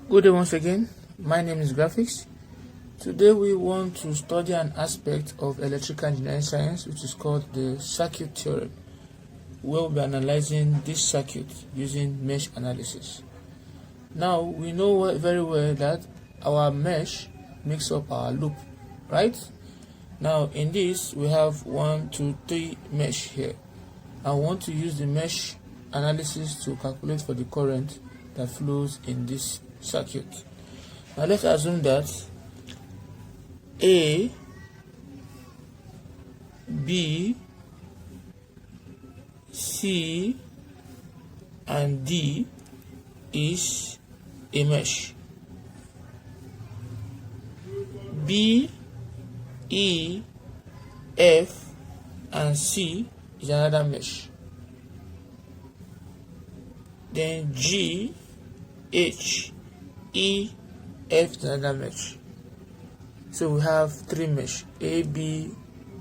Good day once again. My name is Graphics. Today we want to study an aspect of electrical engineering science which is called the circuit theorem. We'll be analyzing this circuit using mesh analysis. Now we know very well that our mesh makes up our loop, right? Now in this we have 1, 2, 3 mesh here. I want to use the mesh analysis to calculate for the current that flows in this circuit. Now let's assume that A, B, C and D is a mesh. B, E, F and C is another mesh. Then G, H, E, F is another mesh. So we have 3 mesh: A, B,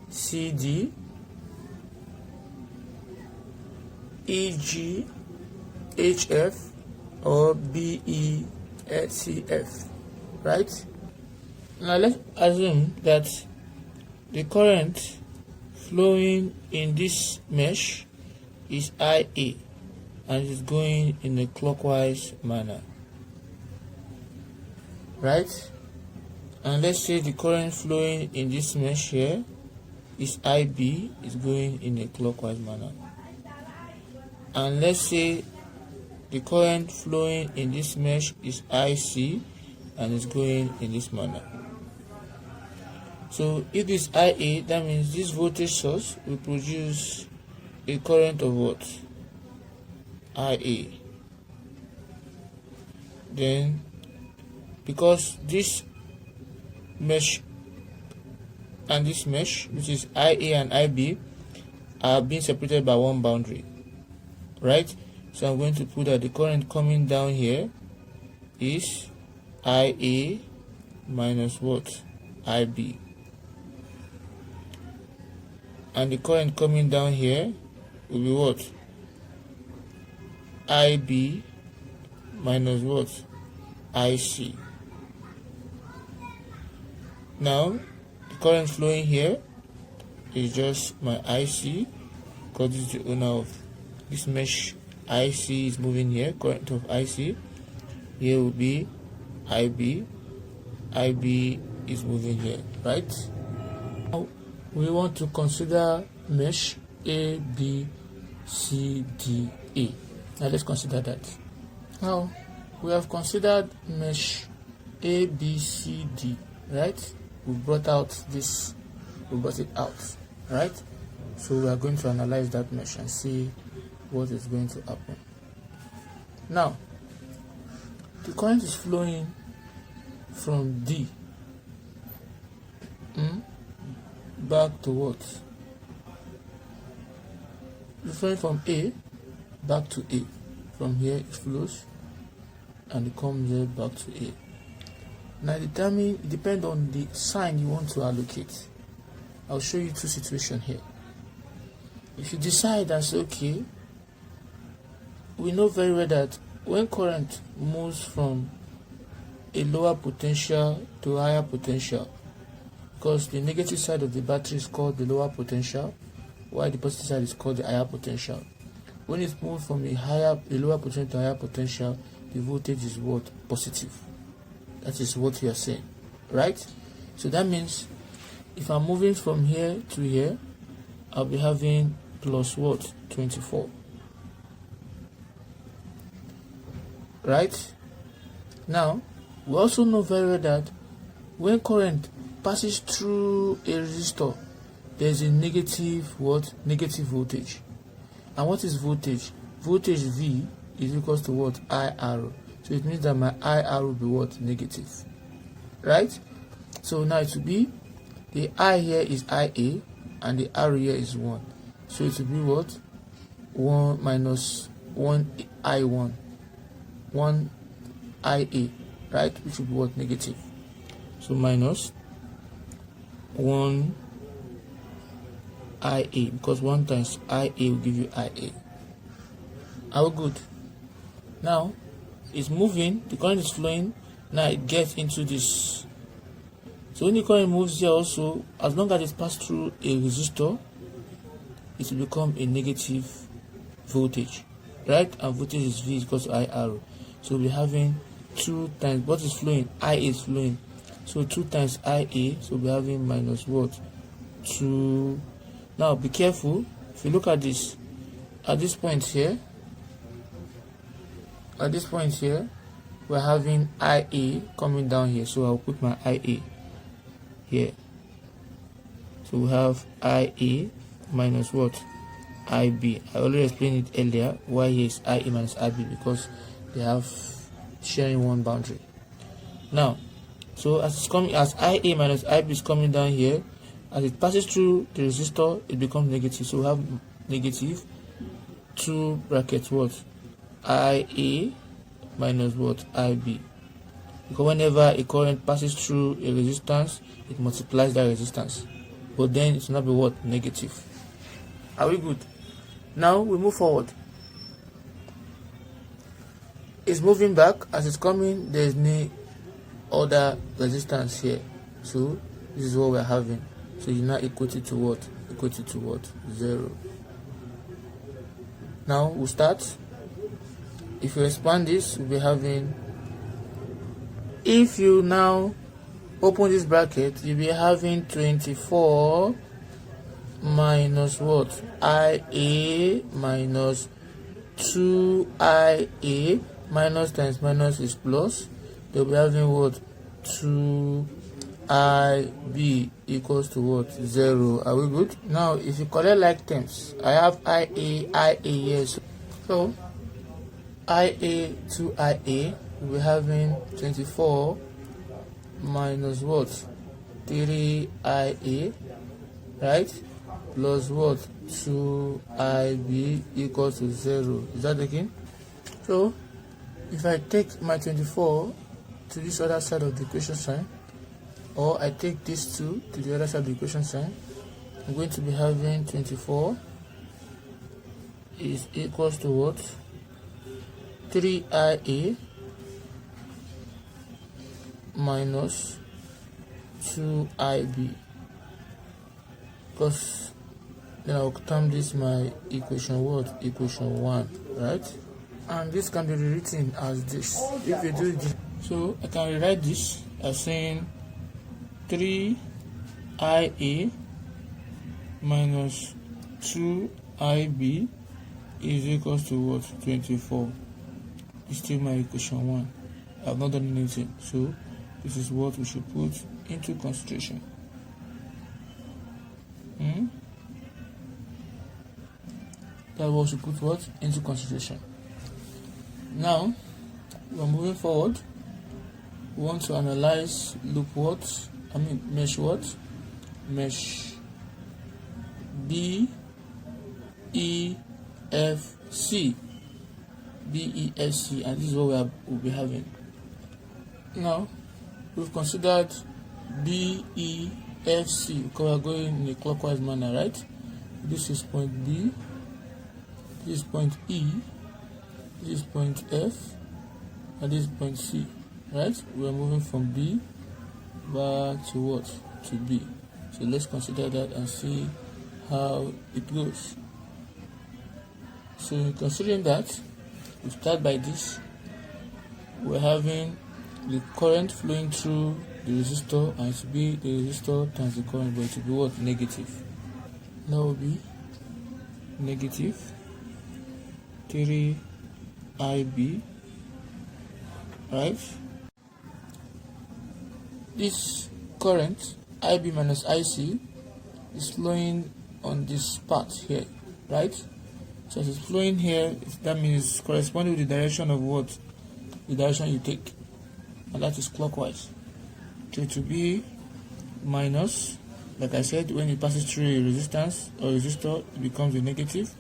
C, D, E, G, H, F, or B, E, C, F, right? Now let's assume that the current flowing in this mesh is IA and is going in a clockwise manner, right? And let's say the current flowing in this mesh here is IB, is going in a clockwise manner. And let's say the current flowing in this mesh is IC and is going in this manner. So if it's IA, that means this voltage source will produce a current of what? IA. Then because this mesh and this mesh, which is IA and IB, are being separated by one boundary, right? So I'm going to put that the current coming down here is IA minus what? IB. And the current coming down here will be what? IB minus what? IC. Now the current flowing here is just my IC, because this is the owner of this mesh. IC is moving here, current of IC. Here will be IB. IB is moving here, right? Now we want to consider mesh A, B, C, D, E. Now let's consider that. Now we have considered mesh A, B, C, D, right? We brought out this, we brought it out, right? So we are going to analyze that mesh and see what is going to happen. Now the current is flowing from D back to what? It's flowing from A back to A. From here it flows and it comes here back to A. Now it depends on the sign you want to allocate. I'll show you 2 situations here. If you decide and say, okay, we know very well that when current moves from a lower potential to a higher potential, because the negative side of the battery is called the lower potential, while the positive side is called the higher potential. When it moves from a lower potential to a higher potential, the voltage is what? Positive. That is what we are saying, right? So that means if I'm moving from here to here, I'll be having plus what? 24. Right? Now, we also know very well that when current passes through a resistor, there's a negative what? Negative voltage. And what is voltage? Voltage V is equals to what? I arrow. So it means that my I arrow will be what? Negative. Right? So now it will be, the I here is IA and the arrow here is 1. So it will be what? 1 minus 1 I1. 1 IA, right? Which will be what? Negative. So minus 1 IA, because 1 times IA will give you IA. Are we good? Now, it's moving, the current is flowing, now it gets into this. So when the current moves here also, as long as it passes through a resistor, it will become a negative voltage, right? And voltage is V equals to I arrow. So we'll be having 2 times what is flowing, IA is flowing. So 2 times IA, so we'll be having minus what? 2. Now be careful, if you look at this, at this point here, we're having IA coming down here. So I'll put my IA here. So we have IA minus what? IB. I already explained it earlier why here is IA minus IB, because they have sharing one boundary. Now, so as it's coming, as IA minus IB is coming down here, as it passes through the resistor, it becomes negative. So we have negative 2 brackets what? IA minus what? IB. Because whenever a current passes through a resistance, it multiplies that resistance. But then it's not be what? Negative. Are we good? Now we move forward. It's moving back. As it's coming, there is no other resistance here. So this is what we're having. So you now equate it to what? Equate it to what? 0. Now we'll start. If you expand this, we'll be having, if you now open this bracket, you'll be having 24 minus what? IA minus 2IA, minus times minus is plus. They'll be having what? 2IB equals to what? 0. Are we good? Now if you collect like terms, I have IA here. So IA 2IA, we'll be having 24 minus what? 3IA, right? Plus what? 2IB equals to 0. Is that okay? So if I take my 24 to this other side of the equation sign, or I take this 2 to the other side of the equation sign, I'm going to be having 24 is equals to what? 3IA minus 2IB, because then I'll term this my equation what? Equation 1, right? And this can be rewritten as this. If you do this, so I can rewrite this as saying 3IA minus 2IB is equals to what? 24. It's still my equation 1. I've not done anything, so this is what we should put into consideration. That's what we should put what? Into consideration. Now we're moving forward. We want to analyze loop what? Mesh what? Mesh B E F C. BESC, and this is what we'll be having. Now we've considered BEFC because we're going in a clockwise manner, right? This is point B, this is point E, this is point F, and this is point C, right? We're moving from B back to what? To B. So let's consider that and see how it goes. So considering that, we start by this. We're having the current flowing through the resistor, and it will be the resistor times the current, but it will be what? Negative. That will be negative 3IB, right? This current IB minus IC is flowing on this part here, right? So as it's flowing here, that means it's corresponding with the direction of what? The direction you take, and that is clockwise. So it will be minus, like I said, when it passes through a resistance or resistor, it becomes a negative.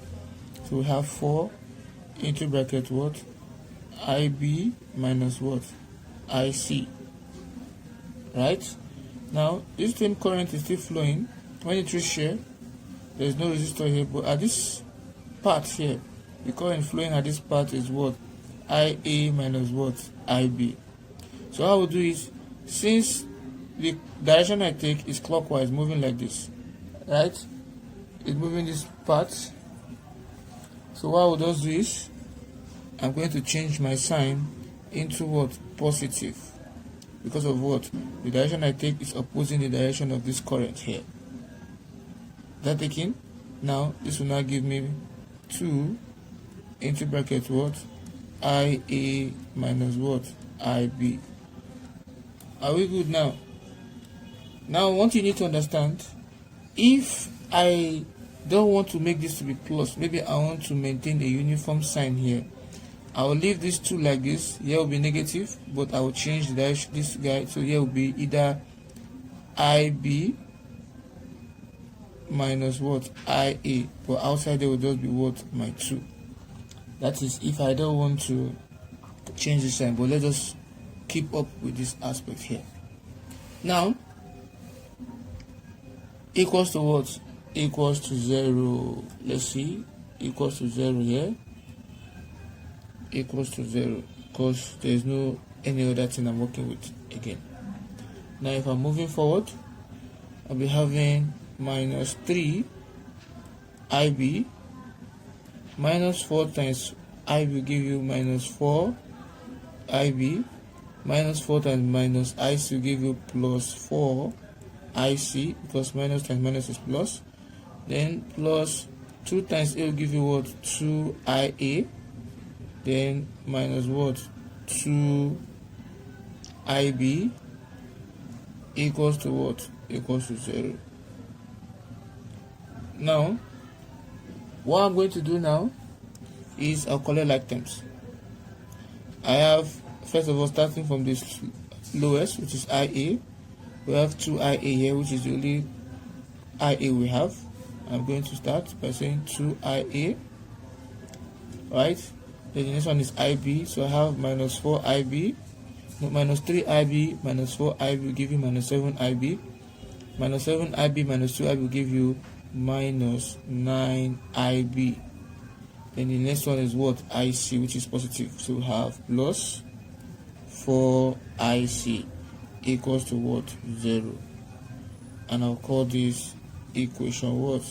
So we have 4 into bracket what? IB minus what? IC, right? Now this same current is still flowing. When it reaches here, there is no resistor here, but at this part here, the current flowing at this part is what? IA minus what? IB. So what I will do is, since the direction I take is clockwise, moving like this, right? It's moving this part. So what I will just do is, I'm going to change my sign into what? Positive. Because of what? The direction I take is opposing the direction of this current here. That taken? Now this will now give me 2 into bracket what? IA minus what? IB. Are we good now? Now what you need to understand, if I don't want to make this to be plus, maybe I want to maintain a uniform sign here, I will leave these two like this. Here will be negative, but I will change the direction, this guy, so here will be either IB minus what? IA, but outside there will just be what? My 2. That is if I don't want to change the sign, but let us keep up with this aspect here. Now equals to what? Equals to 0. Let's see, equals to 0 here, equals to 0, because there is no any other thing I'm working with again. Now if I'm moving forward, I'll be having minus 3 IB minus 4 times IB will give you minus 4 IB minus 4 times minus IC will give you plus 4 IC, because minus times minus is plus. Then plus 2 times A will give you what? 2 IA. Then minus what? 2 IB equals to what? Equals to 0. Now what I'm going to do now is I'll collect like terms. I have, first of all, starting from this lowest, which is IA, we have 2 IA here, which is the only IA we have. I'm going to start by saying 2 IA, right? Then the next one is IB, so I have minus 4 IB, no, minus 3 IB minus 4 IB will give you minus 7 IB, minus 7 IB minus 2 IB will give you minus 9 IB. Then the next one is what? IC, which is positive, so we have plus 4 IC equals to what? 0. And I'll call this equation what?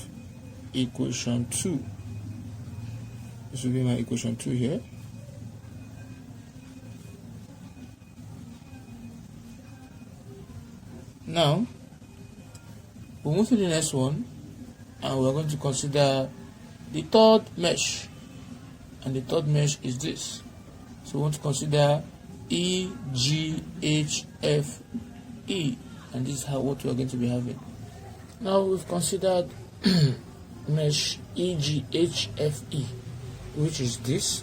Equation 2. This will be my equation 2 here. Now we'll move to the next one, and we're going to consider the third mesh, and the third mesh is this. So we want to consider EGHFE, and this is what we are going to be having. Now we've considered mesh EGHFE, which is this.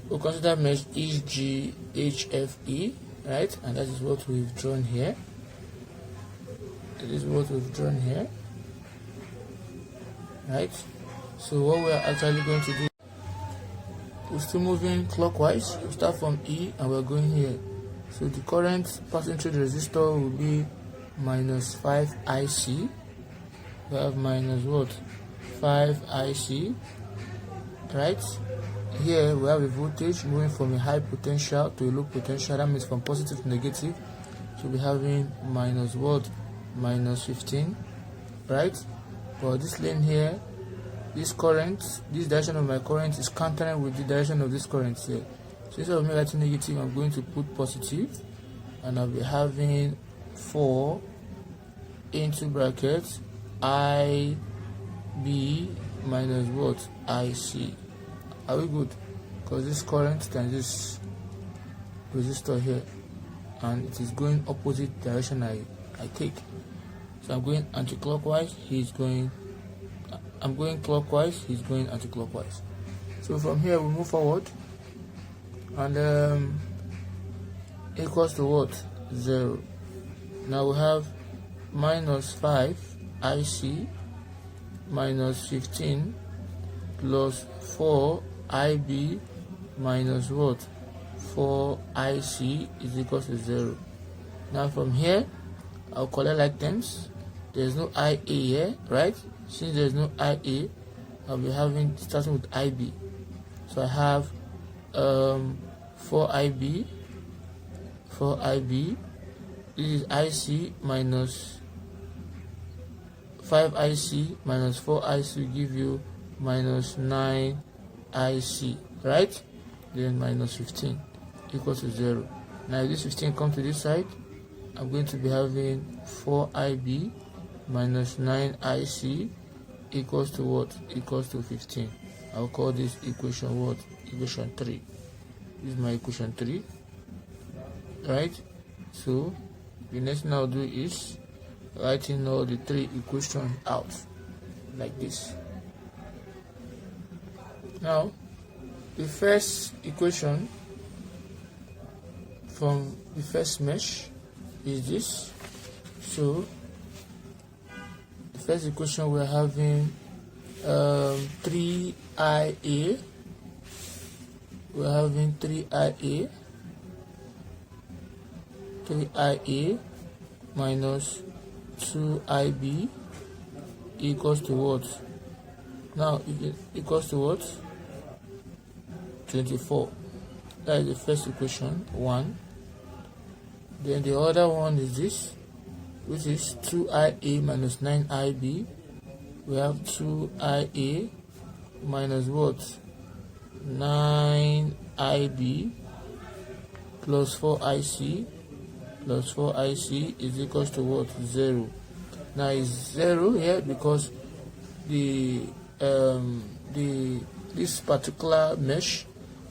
We'll consider mesh EGHFE, right? And that is what we've drawn here. This is what we've drawn here, right? So what we are actually going to do, we're still moving clockwise. We start from E and we're going here. So the current passing through the resistor will be minus 5 IC. We have minus what? 5 IC, right? Here we have a voltage moving from a high potential to a low potential. That means from positive to negative. So we're having minus what? Minus 15, right? But this lane here, this current, this direction of my current is countering with the direction of this current here. So instead of me writing negative, I'm going to put positive, and I'll be having 4 into brackets IB minus what? IC. Are we good? Because this current times this resistor here, and it is going opposite direction I take. So I'm going anti-clockwise, I'm going clockwise, he's going anti-clockwise. So from here we move forward, and equals to what? 0. Now we have minus 5 IC minus 15 plus 4 IB minus what? 4 IC is equal to 0. Now from here I'll collect like terms. There's no IA here, right? Since there's no IA, I'll be having starting with IB. So I have 4IB, this is IC minus 5IC minus 4IC will give you minus 9IC, right? Then minus 15 equals to 0. Now if this 15 comes to this side, I'm going to be having 4IB minus 9IC equals to what? Equals to 15. I'll call this equation what? Equation 3. This is my equation 3, right? So the next thing I'll do is writing all the 3 equations out like this. Now the first equation from the first mesh is this. So the first equation we're having 3IA. We're having 3IA minus 2IB equals to what? Now it equals to what? 24. That is the first equation, 1. Then the other one is this, which is 2IA minus 9IB. We have 2IA minus what? 9IB plus 4IC plus 4IC is equals to what? 0. Now it's 0 here because this particular mesh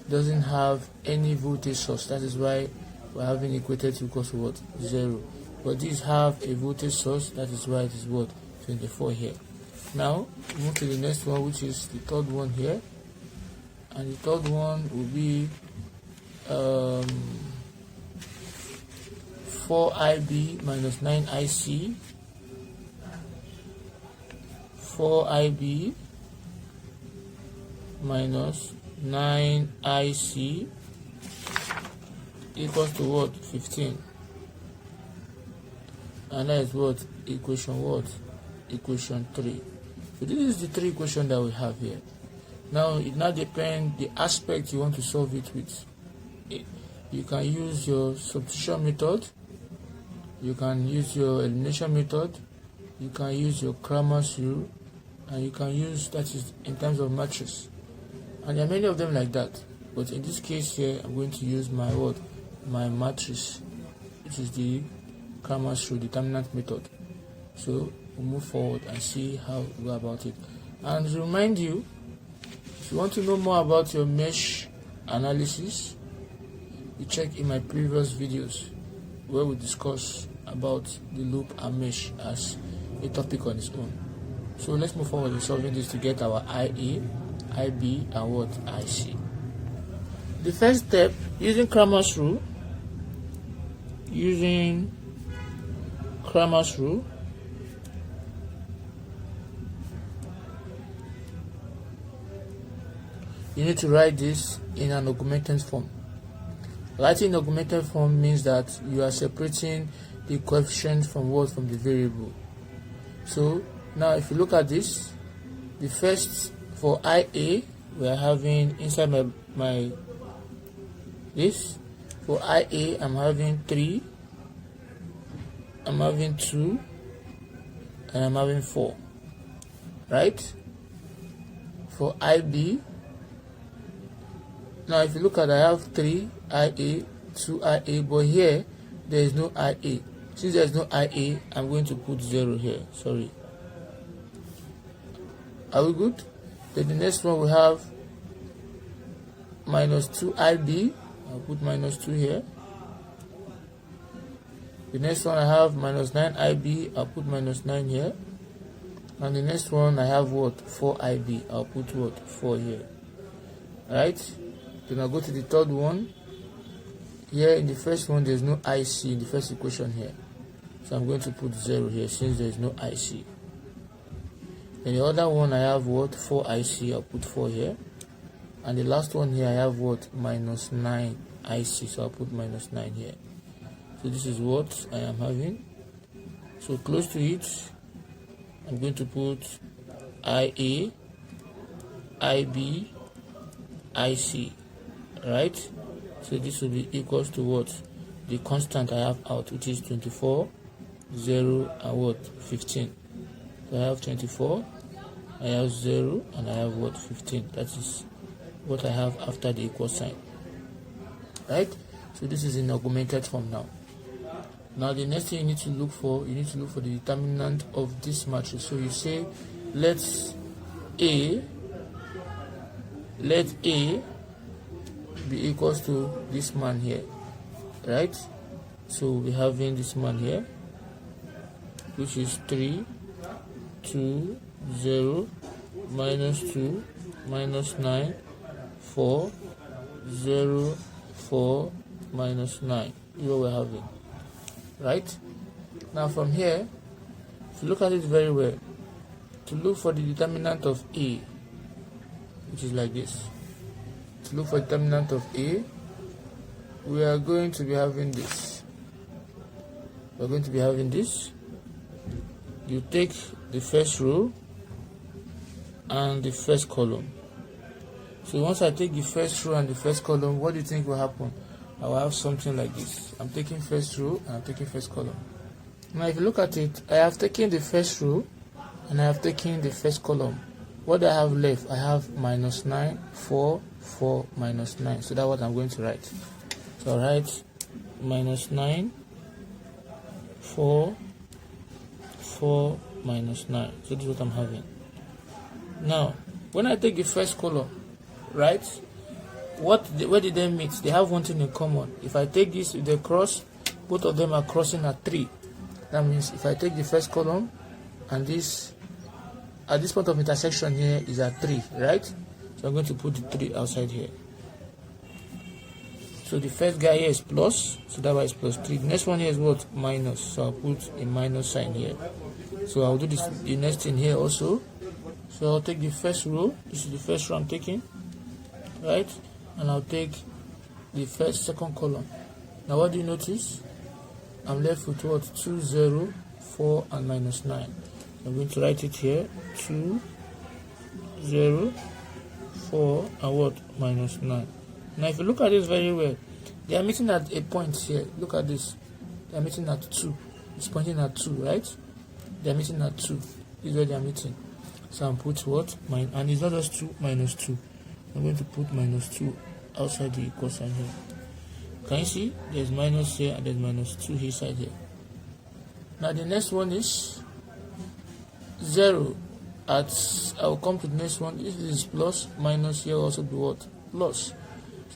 doesn't have any voltage source. That is why we're having equated to equals to what? 0. But these have a voltage source. That is why it is what? 24 here. Now move to the next one, which is the third one here, and the third one will be 4IB minus 9IC. 4IB minus 9IC equals to what? 15. And that is what? Equation what? Equation 3. So this is the 3 equations that we have here. Now it now depends the aspect you want to solve it with. You can use your substitution method, you can use your elimination method, you can use your Cramer's rule, and you can use, that is in terms of matrix. And there are many of them like that. But in this case here, I'm going to use my what? My matrix, which is the Cramer's rule, determinant method. So we'll move forward and see how we go about it. And to remind you, if you want to know more about your mesh analysis, you check in my previous videos where we discuss about the loop and mesh as a topic on its own. So let's move forward in solving this to get our IA, IB, and what? IC. The first step, using Cramer's rule, you need to write this in an augmented form. Writing in augmented form means that you are separating the coefficient from what? From the variable. So now if you look at this, the first for IA, we are having inside my this. For IA, I'm having 3, I'm having 2, and I'm having 4. Right? For IB, now if you look at, I have 3 IA, 2 IA, but here there is no IA. Since there is no IA, I'm going to put 0 here. Sorry. Are we good? Then the next one we have minus 2 IB. I'll put minus 2 here. The next one I have minus 9 IB. I'll put minus 9 here. And the next one I have what? 4 IB. I'll put what? 4 here. Right? Then I'll go to the third one. Here in the first one there's no IC in the first equation here. So I'm going to put 0 here since there is no IC. Then the other one I have what? 4 IC. I'll put 4 here. And the last one here I have what? Minus 9 IC. So I'll put minus 9 here. So this is what I am having. So close to it, I'm going to put IA, IB, IC, right? So this will be equals to what? The constant I have out, which is 24, 0, and what? 15. So I have 24, I have 0, and I have what? 15. That is what I have after the equal sign, right? So this is in augmented form now. Now the next thing you need to look for the determinant of this matrix. So you say let A be equals to this man here, right? So we're having this man here, which is 3, 2, 0, minus 2, minus 9, 4, 0, 4, minus 9. Is what we're having, right? Now from here, if you look at it very well, to look for the determinant of A, which is like this, to look for determinant of A, we are going to be having this. We're going to be having this. You take the first row and the first column. So once I take the first row and the first column, what do you think will happen? I will have something like this. I'm taking first row and I'm taking first column. Now if you look at it, I have taken the first row and I have taken the first column. What do I have left? I have minus 9, 4, 4, minus 9. So that's what I'm going to write. So I'll write minus 9, 4, 4, minus 9. So this is what I'm having. Now, when I take the first column, right, where did they meet? They have one thing in common. If I take this, if they cross, both of them are crossing at 3. That means if I take the first column and this, at this point of intersection here is at 3, right? So I'm going to put the 3 outside here. So the first guy here is plus, so that way is plus 3. The next one here is what? Minus. So I'll put a minus sign here. So I'll do this, the next thing here also. So I'll take the first row. This is the first row I'm taking, right? And I'll take the second column. Now what do you notice? I'm left with what? 2, 0, 4, and minus 9. I'm going to write it here. 2, 0, 4, and what? Minus 9. Now if you look at this very well, they are meeting at a point here. Look at this. They are meeting at 2. It's pointing at 2, right? They are meeting at 2. This is where they are meeting. So I'm put what? And it's not just 2 minus 2. I'm going to put minus 2 outside the equal sign here. Can you see? There's minus here and there's minus 2 here side here. Now the next one is 0. I'll come to the next one. If this is plus, minus here also be what? Plus.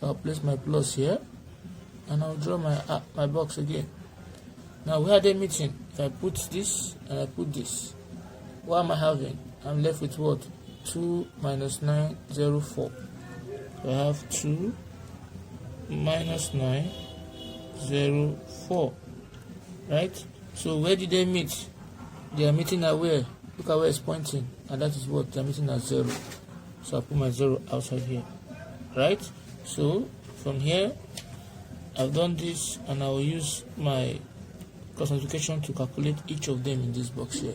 So I'll place my plus here and I'll draw my box again. Now where are they meeting? If I put this and I put this, what am I having? I'm left with what? 2 minus 9, 0, 4. So I have 2 minus 9, 0, 4. Right? So where did they meet? They are meeting at where? Look at where it's pointing. And that is what? They are meeting at 0. So I put my 0 outside here. Right? So from here, I've done this and I will use my cross multiplication to calculate each of them in this box here.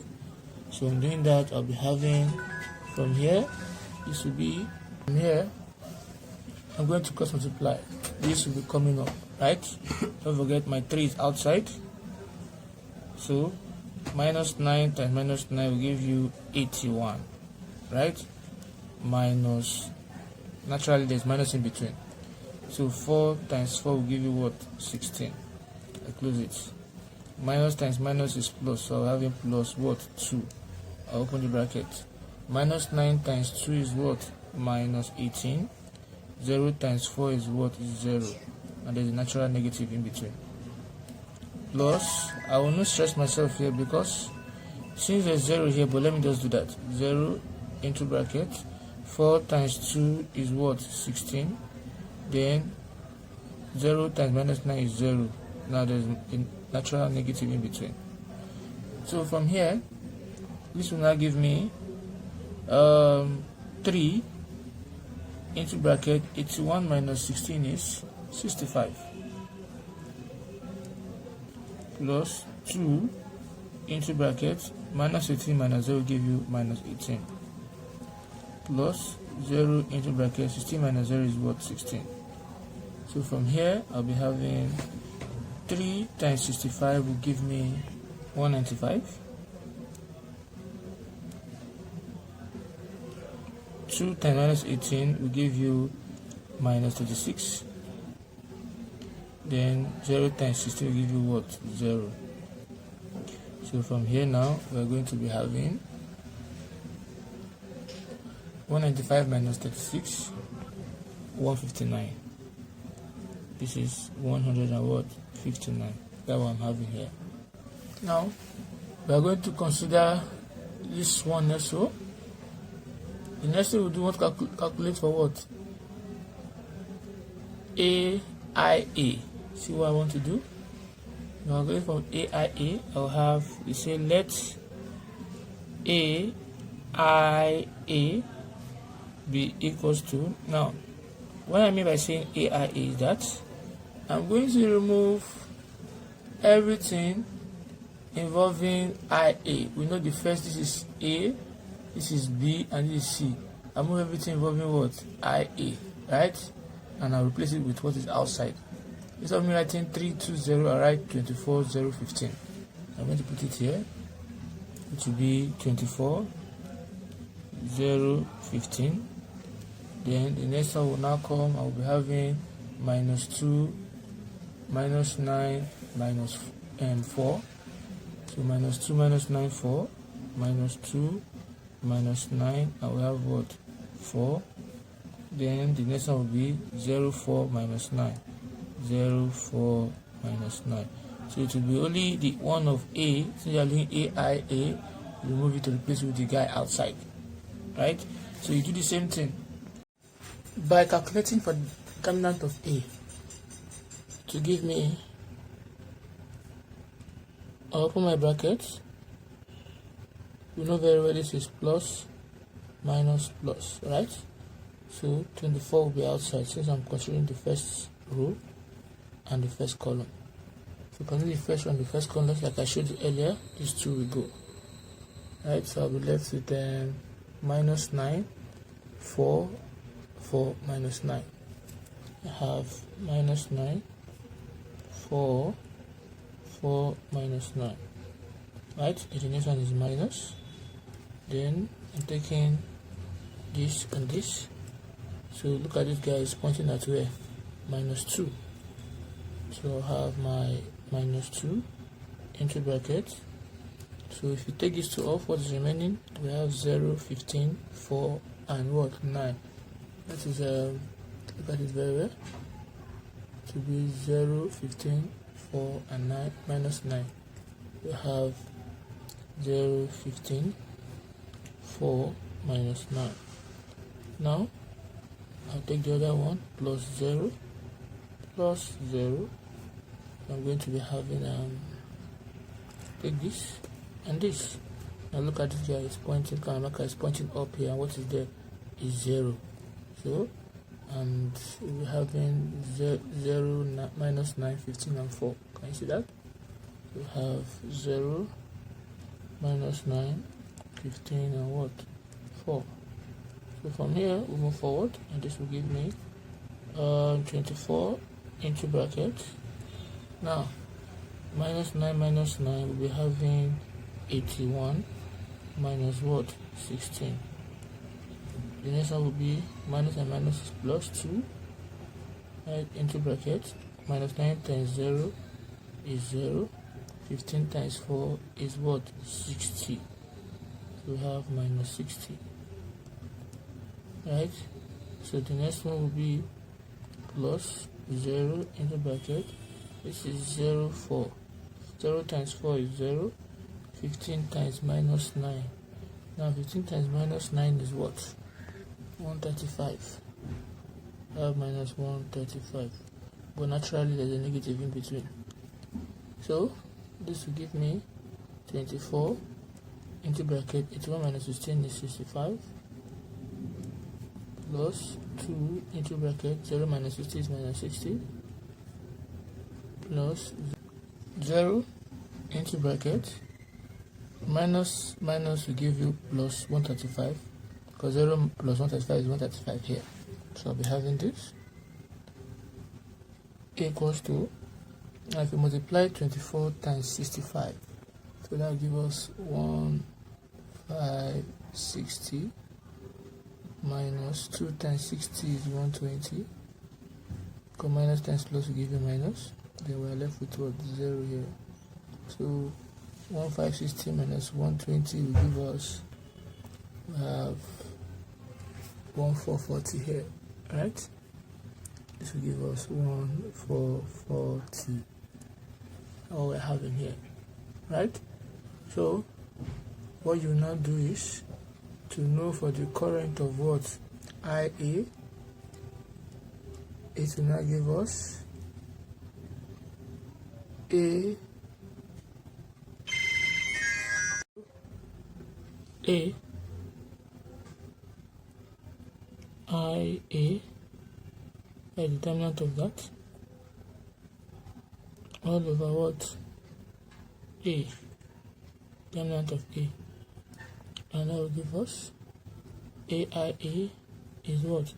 So in doing that, I'll be having from here, this will be from here, I'm going to cross multiply. This will be coming up, right? Don't forget my 3 is outside. So minus 9 times minus 9 will give you 81, right? Minus, naturally there's minus in between. So 4 times 4 will give you what? 16. I close it. Minus times minus is plus, so I'll have a plus what? 2. I'll open the bracket. Minus 9 times 2 is what? Minus 18. 0 times 4 is what? Is 0. And there's a natural negative in between. Plus, I will not stress myself here because since there's 0 here, but let me just do that. 0 into bracket. 4 times 2 is what? 16. Then 0 times minus 9 is 0. Now there's a natural negative in between. So from here, this will now give me 3 into bracket 81 minus 16 is 65 plus 2 into bracket minus 18 minus 0 will give you minus 18 plus 0 into bracket 16 minus 0 is what? 16. So from here I'll be having 3 times 65 will give me 195. 2 times minus 18 will give you minus 36. Then 0 times 16 will give you what? 0. So from here now we're going to be having 195 minus 36, 159. This is 159. That's what I'm having here. Now we are going to consider this one also. The next thing we do, want to calculate for what? AIA. See what I want to do? Now calculate from AIA. I'll have, we say let AIA be equals to. Now what I mean by saying AIA is that I'm going to remove everything involving IA. We know the first, this is A, this is B, and this is C. I move everything involving what? IA, right? And I'll replace it with what is outside. Instead of me writing 320, I write 24015. I'm going to put it here. It will be 24015. Then the next one will now come. I will be having minus 2, minus 9, minus 4. So minus 2, minus 9, 4, minus 2, minus 9. I will have what? 4. Then the next one will be 0, 4, minus 9. 0, 4, minus 9. So it will be only the one of A. Since you are doing AIA, you remove it to replace it with the guy outside. Right? So you do the same thing. By calculating for the determinant of A to give me, I'll open my brackets. We know very well this is plus, minus, plus, right? So 24 will be outside since I'm considering the first row and the first column. So consider the first one, the first column, like I showed you earlier, these two will go. Right, so I'll be left with minus 9, 4, 4, minus 9. I have minus 9, 4, 4, minus 9. Right, the next one is minus. Then I'm taking this and this. So look at this guy, is pointing at where? Minus 2. So I'll have my minus 2 into bracket. So if you take these two off, what is remaining? We have 0, 15, 4, and what? 9. That is, look at it very well. To be 0, 15, 4, and 9, minus 9. We have 0, 15, 4, minus 9. Now, I'll take the other one, plus 0, plus 0. I'm going to be having, take this and this. Now look at this guy, is pointing, Cramer is pointing up here, and what is there is 0. So, and we're having 0, minus 9, 15, and 4. Can you see that? We have 0, minus 9, 15, and what? 4. So from here, we move forward, and this will give me 24 into bracket. Now, minus 9, we'll be having 81 minus what? 16. The next one will be minus and minus is plus 2, right, into bracket. Minus 9 times 0 is 0. 15 times 4 is what? 60. So we have minus 60. Right? So the next one will be plus 0 into bracket. This is 0, 4. 0 times 4 is 0. 15 times minus 9. Now 15 times minus 9 is what? 135. I have minus 135. But naturally there's a negative in between. So this will give me 24 into bracket. 81 minus 16 is 65. Plus 2 into bracket. 0 minus 60 is minus 60. Plus 0 into bracket. Minus will give you plus 135. because 0 plus 135 is 135 here. So I'll be having this equals to, now if you multiply 24 times 65, so that will give us 1560 minus 2 times 60 is 120. Because minus times plus will give you minus. Then we're left with what? 0 here. So 1560 minus 120 will give us, we have 1440 here, right? This will give us 1440. All we're having here, right? So what you now do is to know for the current of what? IA, it will now give us A IA, a determinant of that, all over what? A, determinant of A, and that will give us AIA is what?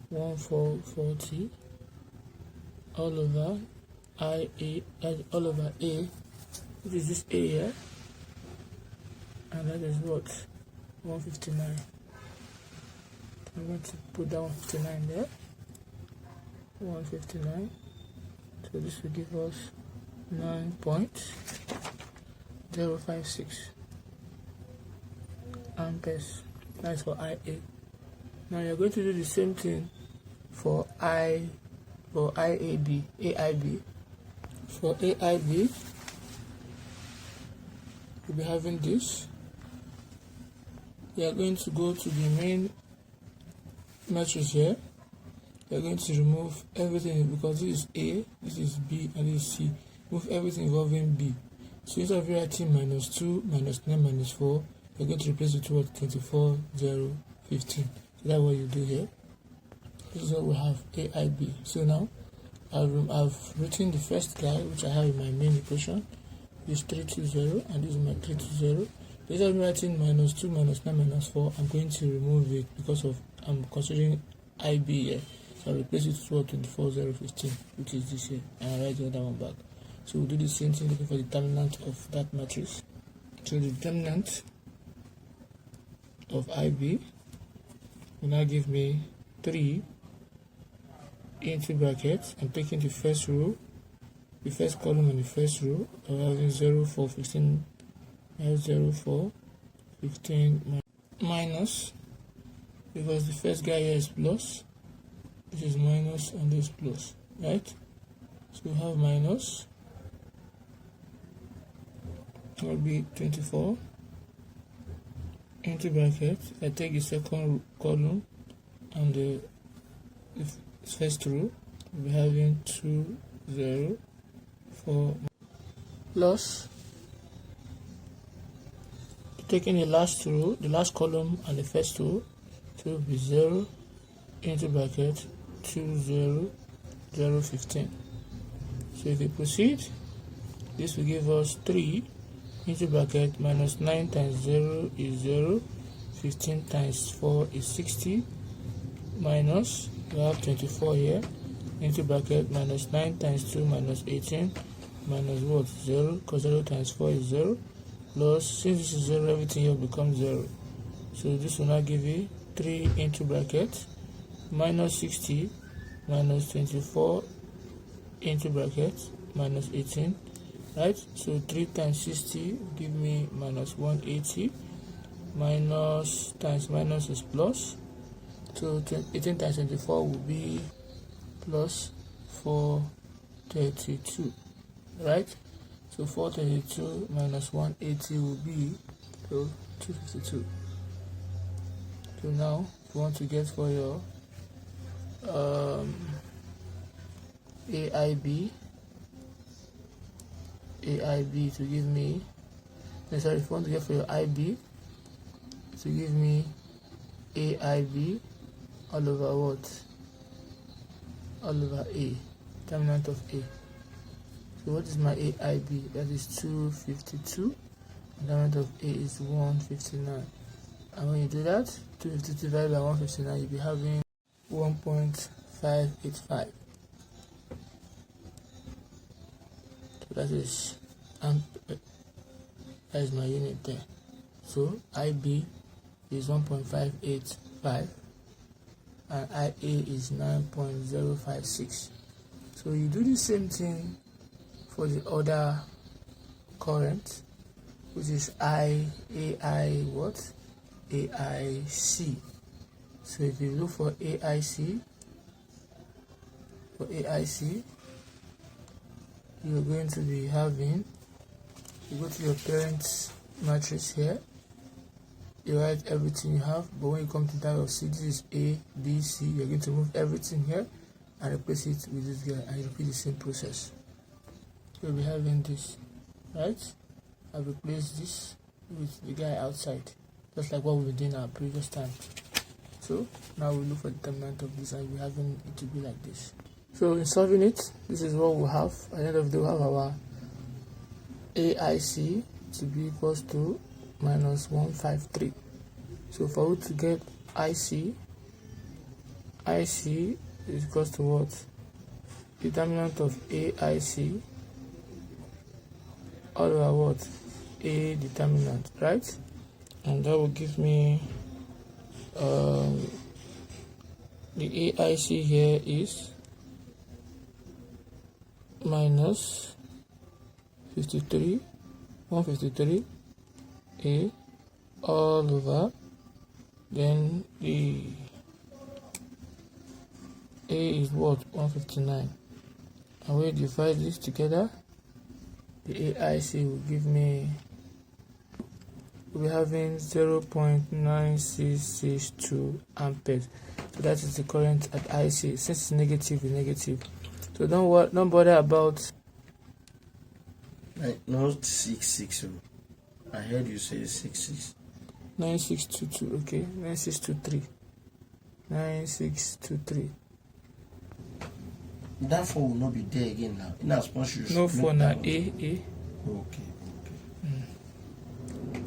1440 all over IA, all over A, which is this A here, and that is what? 159. I'm going to put down 159 there. 159. So this will give us 9.056 amperes. That's for IA. Now you're going to do the same thing for AIB. For AIB, we'll be having this. You are going to go to the main matrix here. You are going to remove everything because this is A, this is B, and this is C. Move everything involving B. So instead of writing minus 2, minus 9, minus 4, you're going to replace it with 24, 0, 15. So that's what you do here. This is what we have, AIB. So now I've written the first guy, which I have in my main equation. This 320, and this is my 320. Instead of writing minus 2, minus 9, minus 4, I'm going to remove it because of I'm considering IB here. So I'll replace it with 24, 0, 15, which is this here, and I'll write the other one back. So we'll do the same thing looking for the determinant of that matrix. So the determinant of IB will now give me 3 into brackets. I'm taking the first row, the first column and the first row. I'm having 0, 4, 15, 0, 4, 15 minus, because the first guy here is plus, this is minus, and this plus, right? So we have minus, will be 24 into bracket. I take the second column and the first row, we'll be having 2, 0, 4 plus, taking the last row, the last column and the first row, so it will be 0 into bracket 2, 0, 0, 15. So if we proceed, this will give us 3 into bracket minus 9 times 0 is 0, 15 times 4 is 60, minus, we have 24 here, into bracket minus 9 times 2 minus 18, minus what? 0, because 0 times 4 is 0, plus, since this is 0, everything here becomes 0. So this will now give you 3 into bracket minus 60 minus 24 into bracket minus 18, right? So 3 times 60 will give me minus 180, minus times minus is plus, so 18 times 24 will be plus 432, right? So 432 minus 180 will be 252. So now, if you want to get for your AIB to give me, sorry, if you want to get for your IB to give me AIB all over what? All over A, determinant of A. So what is my AIB? That is 252. Determinant of A is 159. And when you do that, 250 divided by 159, you'll be having 1.585. So that is ampere. That is my unit there. So IB is 1.585 and IA is 9.056. So you do the same thing for the other current, which is AI what? AIC. So if you look for AIC, you're going to be having, you go to your parents matrix here, you write everything you have, but when you come to that of C, this is A, B, C, you're going to move everything here and replace it with this guy, and you repeat the same process. You'll be having this, right? I've replaced this with the guy outside, just like what we did in our previous time. So now we look for the determinant of this, and we're having it to be like this. So in solving it, this is what we have. At the end of the day, we have our AIC to be equals to minus 153. So for you to get IC is equals to what? Determinant of AIC all over what? A determinant, right? And that will give me the AIC here is minus 153 A all over, then the A is what? 159, and when you divide this together, the AIC will give me, we'll be having 0.9662 amperes. So that is the current at IC. Since it's negative, it's negative. So don't bother about not 66. I heard you say 66. 9622. Okay, 9623. That 4 will not be there again now. In as much as no 4 now. A. Okay.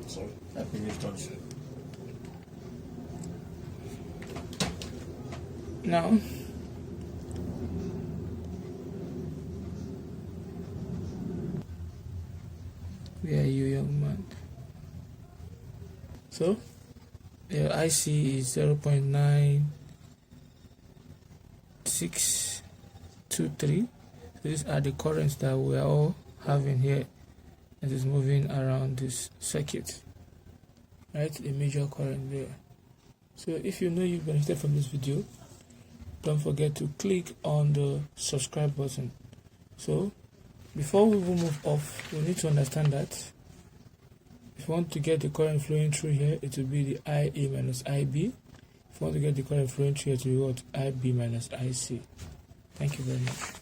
Sorry, I finished on. Now where are you, young man? So your IC is 0.9623. So these are the currents that we are all having here. It is moving around this circuit, right? A major current there. So if you know you benefited from this video, don't forget to click on the subscribe button. So before we will move off, we need to understand that if you want to get the current flowing through here, it will be the IA minus IB. If you want to get the current flowing through here, it will be what? IB minus IC. Thank you very much.